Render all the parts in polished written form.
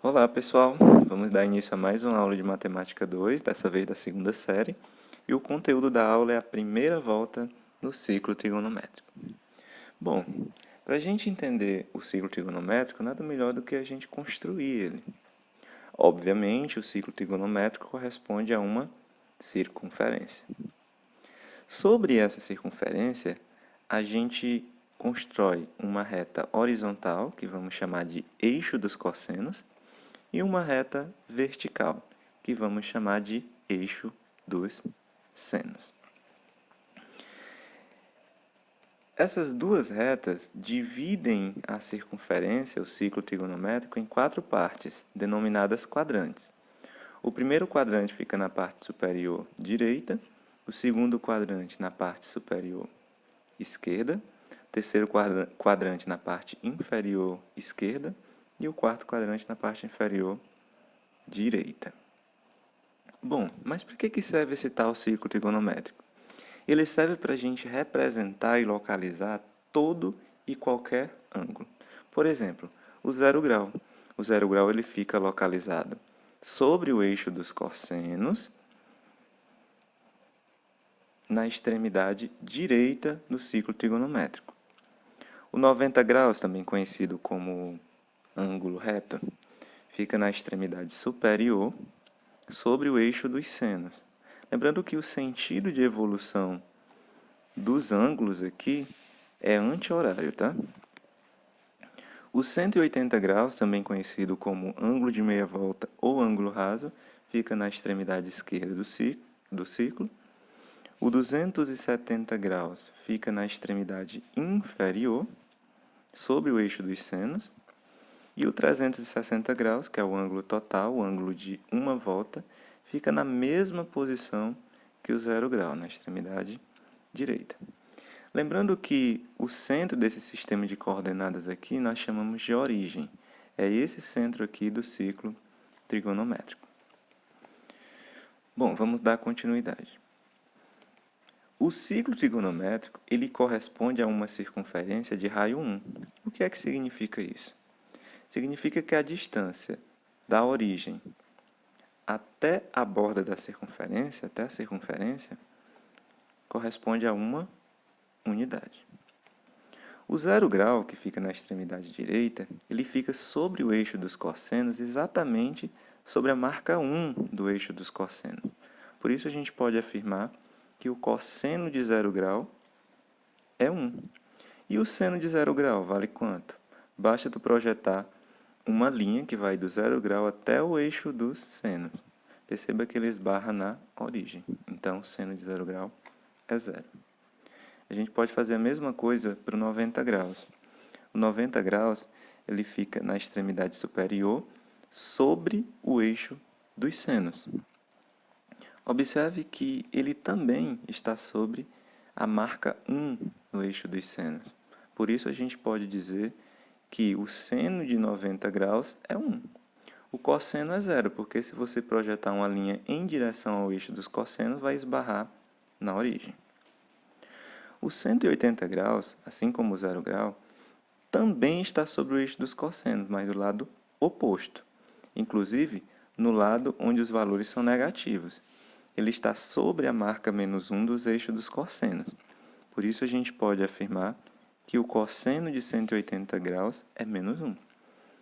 Olá, pessoal! Vamos dar início a mais uma aula de Matemática 2, dessa vez da segunda série, e o conteúdo da aula é a primeira volta no ciclo trigonométrico. Bom, para a gente entender o ciclo trigonométrico, nada melhor do que a gente construir ele. Obviamente, o ciclo trigonométrico corresponde a uma circunferência. Sobre essa circunferência, a gente constrói uma reta horizontal, que vamos chamar de eixo dos cossenos, e uma reta vertical, que vamos chamar de eixo dos senos. Essas duas retas dividem a circunferência, o ciclo trigonométrico, em quatro partes, denominadas quadrantes. O primeiro quadrante fica na parte superior direita, o segundo quadrante na parte superior esquerda, o terceiro quadrante na parte inferior esquerda e o quarto quadrante na parte inferior direita. Bom, mas para que serve esse tal círculo trigonométrico? Ele serve para a gente representar e localizar todo e qualquer ângulo. Por exemplo, o zero grau. O zero grau ele fica localizado sobre o eixo dos cossenos, na extremidade direita do ciclo trigonométrico. O 90 graus, também conhecido como ângulo reto, fica na extremidade superior, sobre o eixo dos senos. Lembrando que o sentido de evolução dos ângulos aqui é anti-horário, tá? O 180 graus, também conhecido como ângulo de meia volta ou ângulo raso, fica na extremidade esquerda do ciclo. O 270 graus fica na extremidade inferior, sobre o eixo dos senos. E o 360 graus, que é o ângulo total, o ângulo de uma volta, fica na mesma posição que o zero grau, na extremidade direita. Lembrando que o centro desse sistema de coordenadas aqui nós chamamos de origem. É esse centro aqui do ciclo trigonométrico. Bom, vamos dar continuidade. O ciclo trigonométrico ele corresponde a uma circunferência de raio 1. O que é que significa isso? Significa que a distância da origem até a borda da circunferência, até a circunferência, corresponde a uma unidade. O zero grau, que fica na extremidade direita, ele fica sobre o eixo dos cossenos, exatamente sobre a marca 1 do eixo dos cossenos. Por isso a gente pode afirmar que o cosseno de zero grau é 1. E o seno de zero grau vale quanto? Basta tu projetar uma linha que vai do zero grau até o eixo dos senos. Perceba que ele esbarra na origem. Então, o seno de zero grau é zero. A gente pode fazer a mesma coisa para o 90 graus. O 90 graus ele fica na extremidade superior sobre o eixo dos senos. Observe que ele também está sobre a marca 1 no eixo dos senos. Por isso, a gente pode dizer que o seno de 90 graus é 1. O cosseno é zero, porque se você projetar uma linha em direção ao eixo dos cossenos, vai esbarrar na origem. O 180 graus, assim como o zero grau, também está sobre o eixo dos cossenos, mas do lado oposto. Inclusive, no lado onde os valores são negativos. Ele está sobre a marca menos 1 dos eixos dos cossenos. Por isso, a gente pode afirmar que o cosseno de 180 graus é menos 1.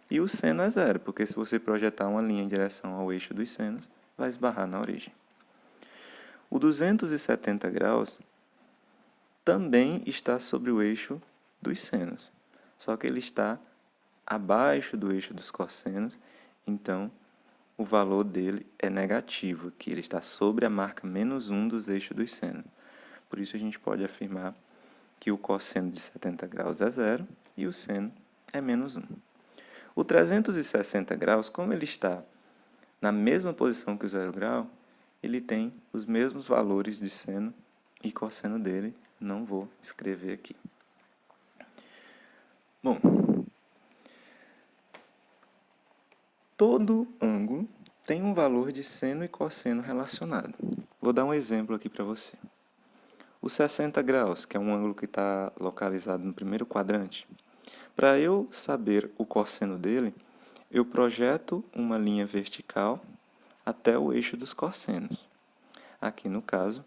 E o seno é zero, porque se você projetar uma linha em direção ao eixo dos senos, vai esbarrar na origem. O 270 graus também está sobre o eixo dos senos, só que ele está abaixo do eixo dos cossenos, então o valor dele é negativo, que ele está sobre a marca menos 1 dos eixos dos senos. Por isso, a gente pode afirmar que o cosseno de 70 graus é zero e o seno é menos 1. O 360 graus, como ele está na mesma posição que o zero grau, ele tem os mesmos valores de seno e cosseno dele. Não vou escrever aqui. Bom, todo ângulo tem um valor de seno e cosseno relacionado. Vou dar um exemplo aqui para você. O 60 graus, que é um ângulo que está localizado no primeiro quadrante, para eu saber o cosseno dele, eu projeto uma linha vertical até o eixo dos cossenos. Aqui no caso,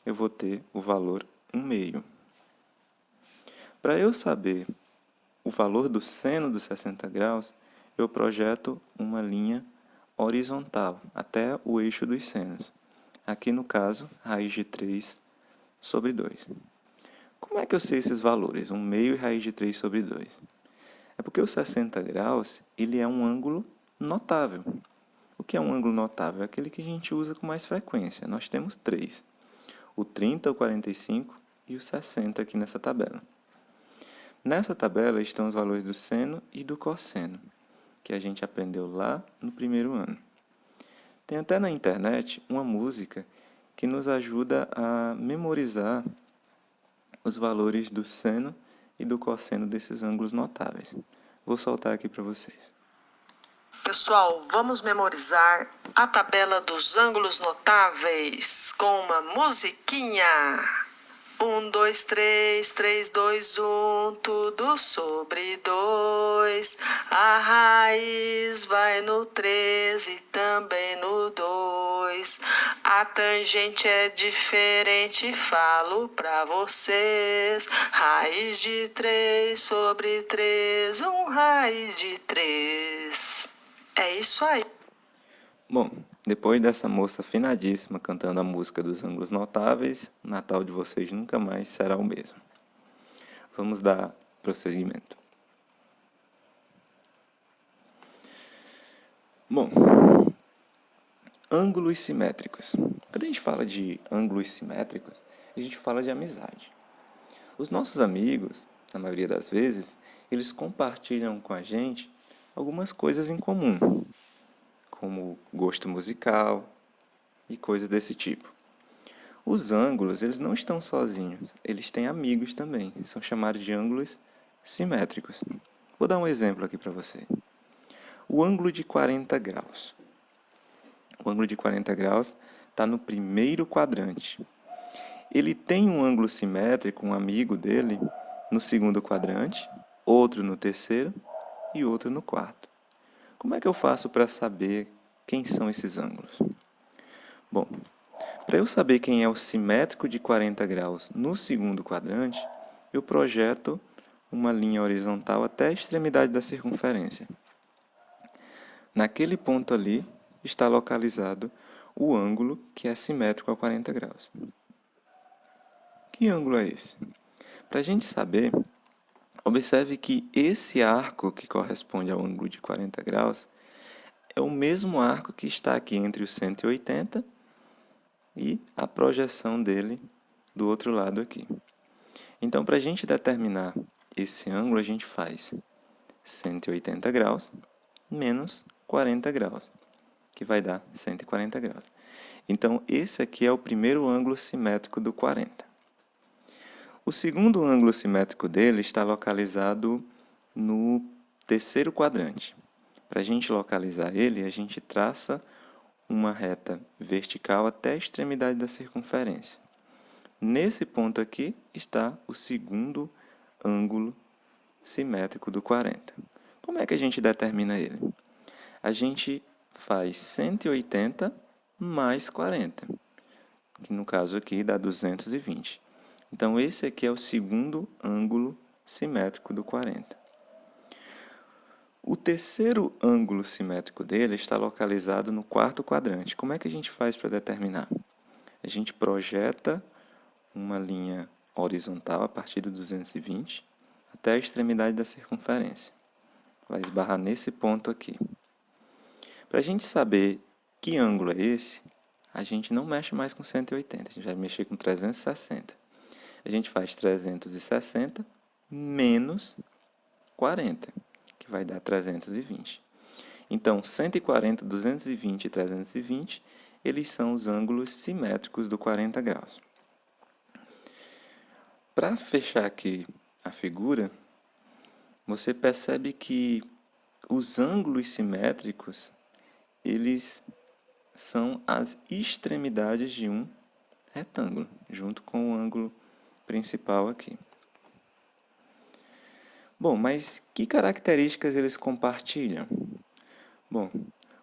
eu vou ter o valor 1/2. Para eu saber o valor do seno dos 60 graus, eu projeto uma linha horizontal até o eixo dos senos. Aqui no caso, raiz de 3 sobre 2. Como é que eu sei esses valores, 1/2 e raiz de 3 sobre 2? É porque o 60 graus ele é um ângulo notável. O que é um ângulo notável? É aquele que a gente usa com mais frequência. Nós temos 3. O 30, o 45 e o 60 aqui nessa tabela. Nessa tabela estão os valores do seno e do cosseno, que a gente aprendeu lá no primeiro ano. Tem até na internet uma música que nos ajuda a memorizar os valores do seno e do cosseno desses ângulos notáveis. Vou soltar aqui para vocês. Pessoal, vamos memorizar a tabela dos ângulos notáveis com uma musiquinha. 1, 2, 3, 3, 2, 1, tudo sobre 2. A raiz vai no 3 e também no 2. A tangente é diferente, falo pra vocês. Raiz de 3 sobre 3, raiz de 3. É isso aí. Bom, depois dessa moça afinadíssima cantando a música dos ângulos notáveis, o Natal de vocês nunca mais será o mesmo. Vamos dar prosseguimento. Bom, ângulos simétricos. Quando a gente fala de ângulos simétricos, a gente fala de amizade. Os nossos amigos, na maioria das vezes, eles compartilham com a gente algumas coisas em comum, como gosto musical e coisas desse tipo. Os ângulos, eles não estão sozinhos, eles têm amigos também, são chamados de ângulos simétricos. Vou dar um exemplo aqui para você. O ângulo de 40 graus. O ângulo de 40 graus está no primeiro quadrante. Ele tem um ângulo simétrico, um amigo dele, no segundo quadrante, outro no terceiro e outro no quarto. Como é que eu faço para saber quem são esses ângulos? Bom, para eu saber quem é o simétrico de 40 graus no segundo quadrante, eu projeto uma linha horizontal até a extremidade da circunferência. Naquele ponto ali está localizado o ângulo que é simétrico a 40 graus. Que ângulo é esse? Para a gente saber, observe que esse arco que corresponde ao ângulo de 40 graus é o mesmo arco que está aqui entre o 180 e a projeção dele do outro lado aqui. Então, para a gente determinar esse ângulo, a gente faz 180 graus menos 40 graus, que vai dar 140 graus. Então, esse aqui é o primeiro ângulo simétrico do 40. O segundo ângulo simétrico dele está localizado no terceiro quadrante. Para a gente localizar ele, a gente traça uma reta vertical até a extremidade da circunferência. Nesse ponto aqui está o segundo ângulo simétrico do 40. Como é que a gente determina ele? A gente faz 180 mais 40, que no caso aqui dá 220. Então, esse aqui é o segundo ângulo simétrico do 40. O terceiro ângulo simétrico dele está localizado no quarto quadrante. Como é que a gente faz para determinar? A gente projeta uma linha horizontal a partir do 220 até a extremidade da circunferência. Vai esbarrar nesse ponto aqui. Para a gente saber que ângulo é esse, a gente não mexe mais com 180, a gente vai mexer com 360. A gente faz 360 menos 40, que vai dar 320. Então, 140, 220 e 320, eles são os ângulos simétricos do 40 graus. Para fechar aqui a figura, você percebe que os ângulos simétricos, eles são as extremidades de um retângulo, junto com o ângulo principal aqui. Bom, mas que características eles compartilham? Bom,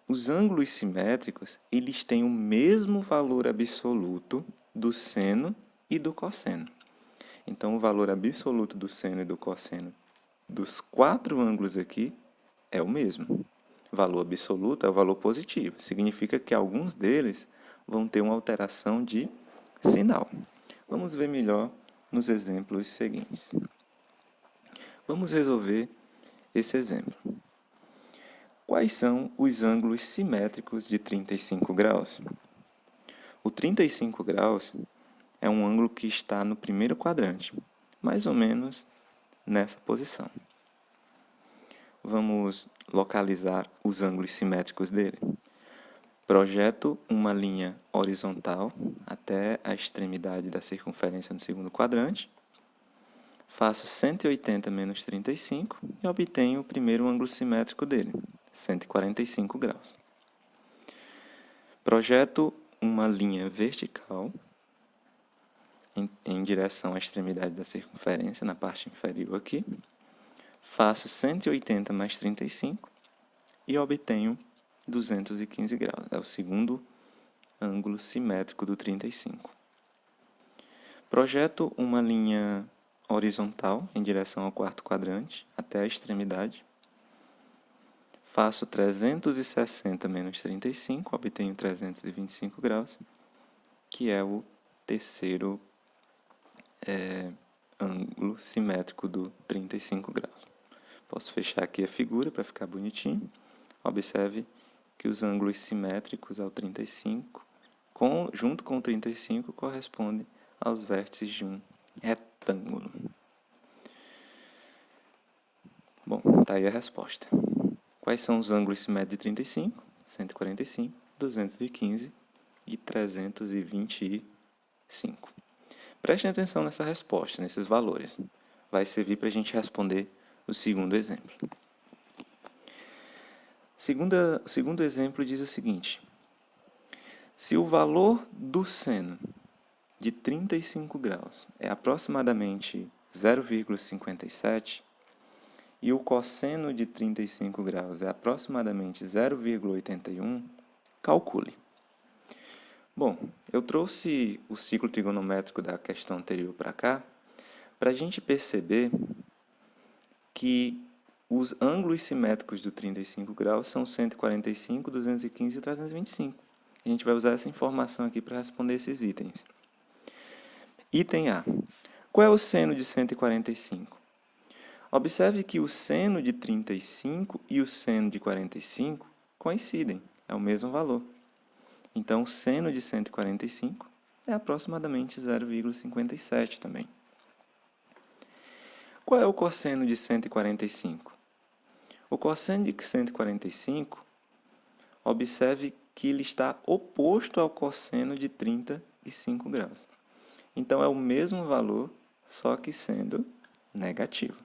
os ângulos simétricos, eles têm o mesmo valor absoluto do seno e do cosseno. Então, o valor absoluto do seno e do cosseno dos 4 ângulos aqui é o mesmo. O valor absoluto é o valor positivo. Significa que alguns deles vão ter uma alteração de sinal. Vamos ver melhor nos exemplos seguintes. Vamos resolver esse exemplo. Quais são os ângulos simétricos de 35 graus? O 35 graus é um ângulo que está no primeiro quadrante, mais ou menos nessa posição. Vamos localizar os ângulos simétricos dele. Projeto uma linha horizontal até a extremidade da circunferência no segundo quadrante. Faço 180 menos 35 e obtenho o primeiro ângulo simétrico dele, 145 graus. Projeto uma linha vertical em direção à extremidade da circunferência, na parte inferior aqui. Faço 180 mais 35 e obtenho 215 graus. É o segundo ângulo simétrico do 35. Projeto uma linha horizontal em direção ao quarto quadrante, até a extremidade. Faço 360 menos 35, obtenho 325 graus, que é o terceiro ângulo simétrico do 35 graus. Posso fechar aqui a figura para ficar bonitinho. Observe que os ângulos simétricos ao 35, junto com o 35, correspondem aos vértices de um retângulo. Bom, está aí a resposta. Quais são os ângulos simétricos de 35, 145, 215 e 325? Prestem atenção nessa resposta, nesses valores. Vai servir para a gente responder o segundo exemplo. O segundo exemplo diz o seguinte: se o valor do seno de 35 graus é aproximadamente 0,57 e o cosseno de 35 graus é aproximadamente 0,81, calcule. Bom, eu trouxe o ciclo trigonométrico da questão anterior para cá, para a gente perceber que os ângulos simétricos do 35 graus são 145, 215 e 325. A gente vai usar essa informação aqui para responder esses itens. Item A. Qual é o seno de 145? Observe que o seno de 35 e o seno de 45 coincidem, é o mesmo valor. Então, o seno de 145 é aproximadamente 0,57 também. Qual é o cosseno de 145? O cosseno de 145, observe que ele está oposto ao cosseno de 35 graus. Então, é o mesmo valor, só que sendo negativo.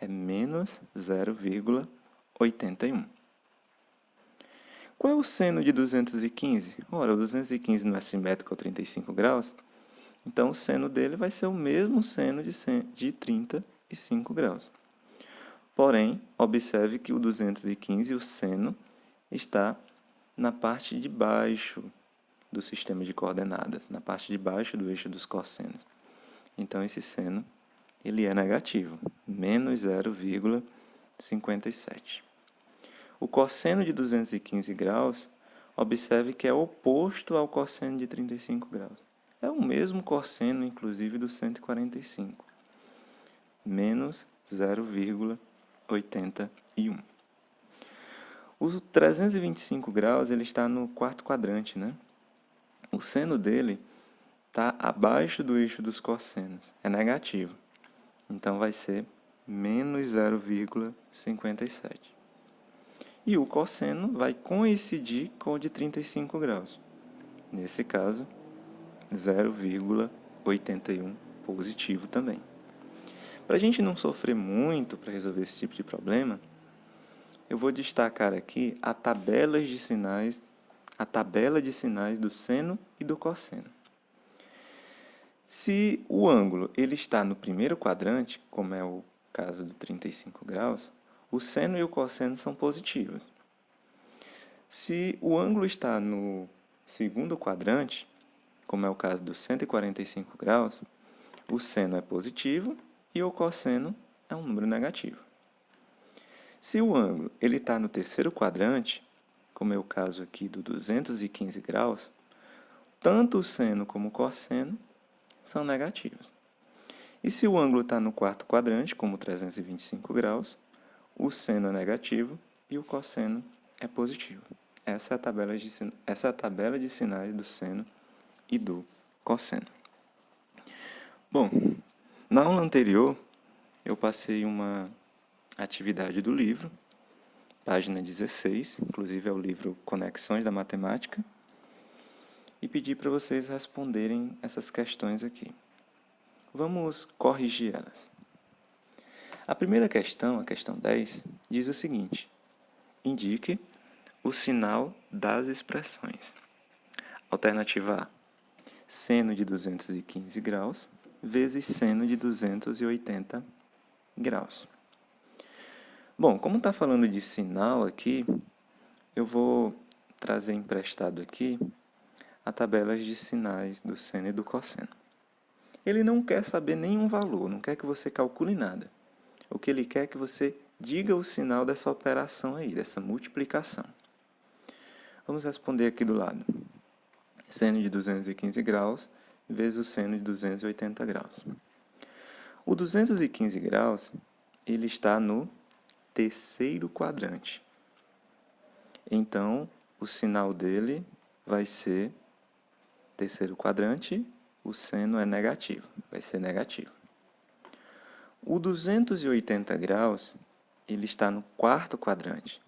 É menos 0,81. Qual é o seno de 215? Ora, o 215 não é simétrico ao 35 graus, então o seno dele vai ser o mesmo seno de 35 graus. Porém, observe que o 215, o seno, está na parte de baixo do sistema de coordenadas, na parte de baixo do eixo dos cossenos. Então, esse seno ele é negativo, menos 0,57. O cosseno de 215 graus, observe que é oposto ao cosseno de 35 graus. É o mesmo cosseno, inclusive, do 145, menos 0,81. O 325 graus ele está no quarto quadrante, né? O seno dele está abaixo do eixo dos cossenos, é negativo. Então, vai ser menos 0,57. E o cosseno vai coincidir com o de 35 graus. Nesse caso, 0,81 positivo também. Para a gente não sofrer muito para resolver esse tipo de problema, eu vou destacar aqui a tabela de sinais do seno e do cosseno. Se o ângulo ele está no primeiro quadrante, como é o caso do 35 graus, o seno e o cosseno são positivos. Se o ângulo está no segundo quadrante, como é o caso dos 145 graus, o seno é positivo e o cosseno é um número negativo. Se o ângulo está no terceiro quadrante, como é o caso aqui do 215 graus, tanto o seno como o cosseno são negativos. E se o ângulo está no quarto quadrante, como 325 graus, o seno é negativo e o cosseno é positivo. Essa é a tabela de sinais do seno e do cosseno. Bom, na aula anterior, eu passei uma atividade do livro, página 16, inclusive é o livro Conexões da Matemática, e pedi para vocês responderem essas questões aqui. Vamos corrigir elas. A primeira questão, a questão 10, diz o seguinte: indique o sinal das expressões. Alternativa A, seno de 215 graus vezes seno de 280 graus. Bom, como está falando de sinal aqui, eu vou trazer emprestado aqui a tabela de sinais do seno e do cosseno. Ele não quer saber nenhum valor, não quer que você calcule nada. O que ele quer é que você diga o sinal dessa operação aí, dessa multiplicação. Vamos responder aqui do lado. Seno de 215 graus vezes o seno de 280 graus. O 215 graus, ele está no terceiro quadrante. Então, o sinal dele vai ser terceiro quadrante, o seno é negativo, vai ser negativo. O 280 graus, ele está no quarto quadrante.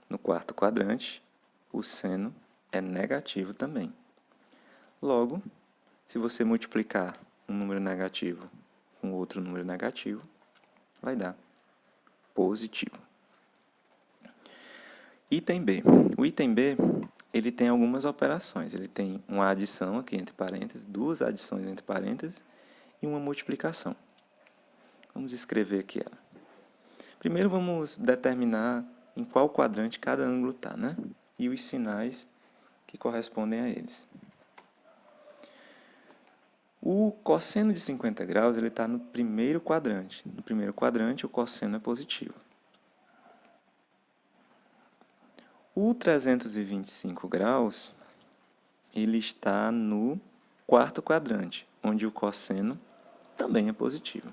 No quarto quadrante, o seno é negativo também. Logo, se você multiplicar um número negativo com outro número negativo, vai dar positivo. Item B. O item B, ele tem algumas operações. Ele tem uma adição aqui entre parênteses, duas adições entre parênteses e uma multiplicação. Vamos escrever aqui ela. Primeiro vamos determinar em qual quadrante cada ângulo está, né? E os sinais que correspondem a eles. O cosseno de 50 graus ele está no primeiro quadrante. No primeiro quadrante, o cosseno é positivo. O 325 graus ele está no quarto quadrante, onde o cosseno também é positivo.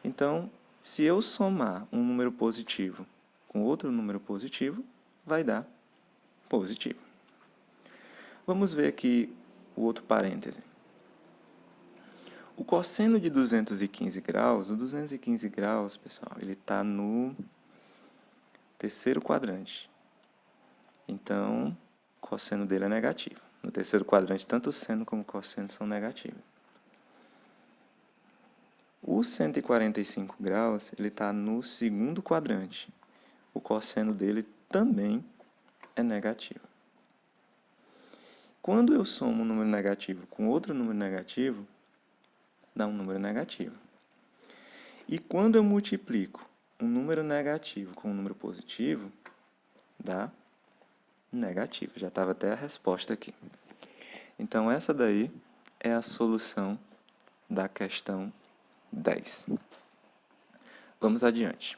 Então, se eu somar um número positivo com outro número positivo, vai dar positivo. Vamos ver aqui o outro parêntese. O cosseno de 215 graus, o 215 graus, pessoal, ele está no terceiro quadrante. Então, o cosseno dele é negativo. No terceiro quadrante, tanto o seno como o cosseno são negativos. O 145 graus, ele está no segundo quadrante. O cosseno dele também é negativo. Quando eu somo um número negativo com outro número negativo, dá um número negativo. E quando eu multiplico um número negativo com um número positivo, dá negativo. Já estava até a resposta aqui. Então, essa daí é a solução da questão 10. Vamos adiante.